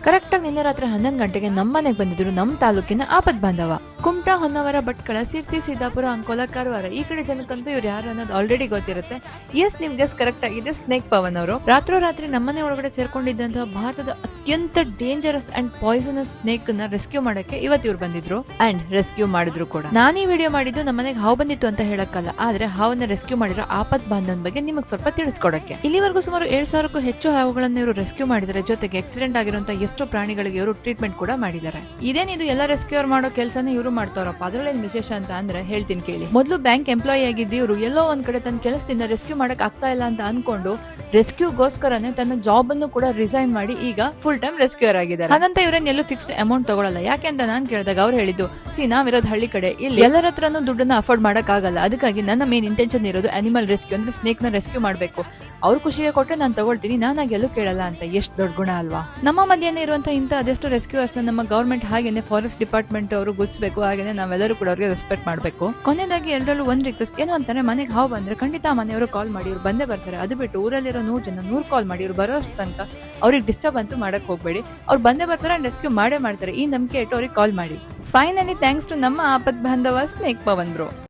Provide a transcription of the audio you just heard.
Correct ಆಗಿ ನಿನ್ನೆ ರಾತ್ರಿ 11 ಗಂಟೆಗೆ ನಮ್ಮನೆಗೆ ಬಂದಿದ್ರು ನಮ್ಮ ತಾಲೂಕಿನ ಆಪತ್ ಬಾಂಧವ. ಕುಮಟಾ, ಹೊನ್ನವರ, ಭಟ್ಕಳ, ಸಿರ್ಸಿ, ಸಿದ್ದಾಪುರ, ಅಂಕೋಲಾ, ಕಾರವಾರ ಈ ಕಡೆ ಜನಕ್ಕಂತೂ ಇವ್ರು ಯಾರು ಅನ್ನೋದು ಆಲ್ರೆಡಿ ಗೊತ್ತಿರುತ್ತೆ. ಎಸ್, ನಿಮ್ ಗೆಸ್ ಕರೆಕ್ಟ್ ಆಗಿದೆ. ಸ್ನೇಕ್ ಪವನ್ ಅವರು ರಾತ್ರಿ ನಮ್ಮನೆ ಒಳಗಡೆ ಸೇರ್ಕೊಂಡಿದ್ದಂತಹ ಭಾರತದ ಅತ್ಯಂತ ಡೇಂಜರಸ್ ಅಂಡ್ ಪಾಯ್ಸನಸ್ ಸ್ನೇಕ್ ನ ರೆಸ್ಕ್ಯೂ ಮಾಡಕ್ಕೆ ಇವತ್ತು ಇವ್ರು ಬಂದಿದ್ರು ಅಂಡ್ ರೆಸ್ಕ್ಯೂ ಮಾಡಿದ್ರು ಕೂಡ. ನಾನು ಈ ವಿಡಿಯೋ ಮಾಡಿದ್ದು ನಮ್ಮನೆಗೆ ಹಾವು ಬಂದಿತ್ತು ಅಂತ ಹೇಳಕ್ಕಲ್ಲ, ಆದ್ರೆ ಹಾವನ್ನ ರೆಸ್ಕ್ಯೂ ಮಾಡಿರೋ ಆಪತ್ ಬಾಂಧವನ ಬಗ್ಗೆ ನಿಮಗೆ ಸ್ವಲ್ಪ ತಿಳಿಸ್ಕೊಡಕ್ಕೆ. ಇಲ್ಲಿವರೆಗೂ ಸುಮಾರು 7,000ಕ್ಕೂ ಹೆಚ್ಚು ಹಾವುಗಳನ್ನ ಇವರು ರೆಸ್ಕ್ಯೂ ಮಾಡಿದ್ದಾರೆ. ಜೊತೆಗೆ ಆಕ್ಸಿಡೆಂಟ್ ಆಗಿರುವಂತಹ ಎಷ್ಟೋ ಪ್ರಾಣಿಗಳಿಗೆ ಇವರು ಟ್ರೀಟ್ಮೆಂಟ್ ಕೂಡ ಮಾಡಿದ್ದಾರೆ. ಇದೇನಿದು ಎಲ್ಲ ರೆಸ್ಕ್ಯೂರ್ ಮಾಡೋ ಕೆಲಸನ ಇವರು ಮಾಡ್ತಾರಪ್ಪ. ಅದ್ರಲ್ಲೇನು ವಿಶೇಷ ಅಂತ ಅಂದ್ರೆ ಹೇಳ್ತೀನಿ ಕೇಳಿ. ಮೊದಲು ಬ್ಯಾಂಕ್ ಎಂಪ್ಲಾಯಿ ಆಗಿದ್ದು ಇವರು ಎಲ್ಲೋ ಒಂದ್ ಕಡೆ ತನ್ನ ಕೆಲಸದಿಂದ ರೆಸ್ಕ್ಯೂ ಮಾಡಕ್ ಆಗ್ತಾ ಇಲ್ಲ ಅಂತ ಅನ್ಕೊಂಡು ರೆಸ್ಕ್ಯೂಗೋಸ್ಕರನೇ ತನ್ನ ಜಾಬ್ ಅನ್ನು ಕೂಡ ರಿಸೈನ್ ಮಾಡಿ ಈಗ ಫುಲ್ ಟೈಮ್ ರೆಸ್ಕ್ಯೂರ್ ಆಗಿದ್ದಾರೆ. ಹಾಗಂತ ಇವರೇನ್ ಎಲ್ಲೂ ಫಿಕ್ಸ್ಡ್ ಅಮೌಂಟ್ ತಗೊಳ್ಳಲ್ಲ. ಯಾಕೆ ಅಂತ ನಾನ್ ಕೇಳಿದಾಗ ಅವ್ರು ಹೇಳಿದ್ದು, ನಾವಿರೋದು ಹಳ್ಳಿ ಕಡೆ, ಇಲ್ಲಿ ಎಲ್ಲರ ಹತ್ರನೂ ದುಡ್ಡನ್ನ ಅಫೋರ್ಡ್ ಮಾಡಕ್ ಆಗಲ್ಲ. ಅದಕ್ಕಾಗಿ ನನ್ನ ಮೇನ್ ಇಂಟೆನ್ಷನ್ ಇರೋದು ಅನಿಮಲ್ ರೆಸ್ಕ್ಯೂ, ಅಂದ್ರೆ ಸ್ನೇಕ್ ನ ರೆಸ್ಕ್ಯೂ ಮಾಡ್ಬೇಕು. ಅವ್ರ ಖುಷಿಗೆ ಕೊಟ್ಟರೆ ನಾನು ತಗೊಳ್ತೀನಿ, ನಾನಾಗಿ ಎಲ್ಲೂ ಕೇಳಲ್ಲ ಅಂತ. ಎಷ್ಟು ದೊಡ್ಡ ಗುಣ ಅಲ್ವಾ? ನಮ್ಮ ಮಧ್ಯೆ ಇರುವಂತಹ ಇಂಥ ಅದೆಷ್ಟು ರೆಸ್ಕ್ಯೂರ್ಸ್ ನಮ್ಮ ಗವರ್ಮೆಂಟ್ ಹಾಗೇನೆ ಫಾರೆಸ್ಟ್ ಡಿಪಾರ್ಟ್ಮೆಂಟ್ ಅವರು ಗುರ್ತಿಸಬೇಕು. ಹಾಗೇನೆ ನಾವೆಲ್ಲರೂ ಕೂಡ ಅವ್ರಿಗೆ ರೆಸ್ಪೆಕ್ಟ್ ಮಾಡಬೇಕು. ಕೊನೆಯದಾಗಿ ಎಲ್ಲರಲ್ಲೂ ಒಂದ್ ರಿಕ್ವೆಸ್ಟ್ ಏನು ಅಂತಾರೆ, ಮನೆಗೆ ಹಾವು ಬಂದ್ರೆ ಖಂಡಿತ ಮನೆಯವರು ಕಾಲ್ ಮಾಡಿ, ಇವ್ರು ಬಂದೇ ಬರ್ತಾರೆ. ಅದು ಬಿಟ್ಟು ಊರಲ್ಲಿರೋ 100 ಜನ 100 ಕಾಲ್ ಮಾಡಿ ಇವ್ರು ಬರೋ ತನಕ ಅವ್ರಿಗೆ ಡಿಸ್ಟರ್ಬ್ ಅಂತೂ ಮಾಡಕ್ ಹೋಗ್ಬೇಡಿ. ಅವ್ರು ಬಂದೇ ಬರ್ತಾರೆ, ರೆಸ್ಕ್ಯೂ ಮಾಡೇ ಮಾಡ್ತಾರೆ. ಈ ನಂಬಿಕೆ ಇಟ್ಟು ಅವ್ರಿಗೆ ಕಾಲ್ ಮಾಡಿ. ಫೈನಲಿ ಥ್ಯಾಂಕ್ಸ್ ಟು ನಮ್ಮ ಆಪತ್ ಬಾಂಧವ ಸ್ನೇಕ್ ಪವನ್ ಬ್ರೋ.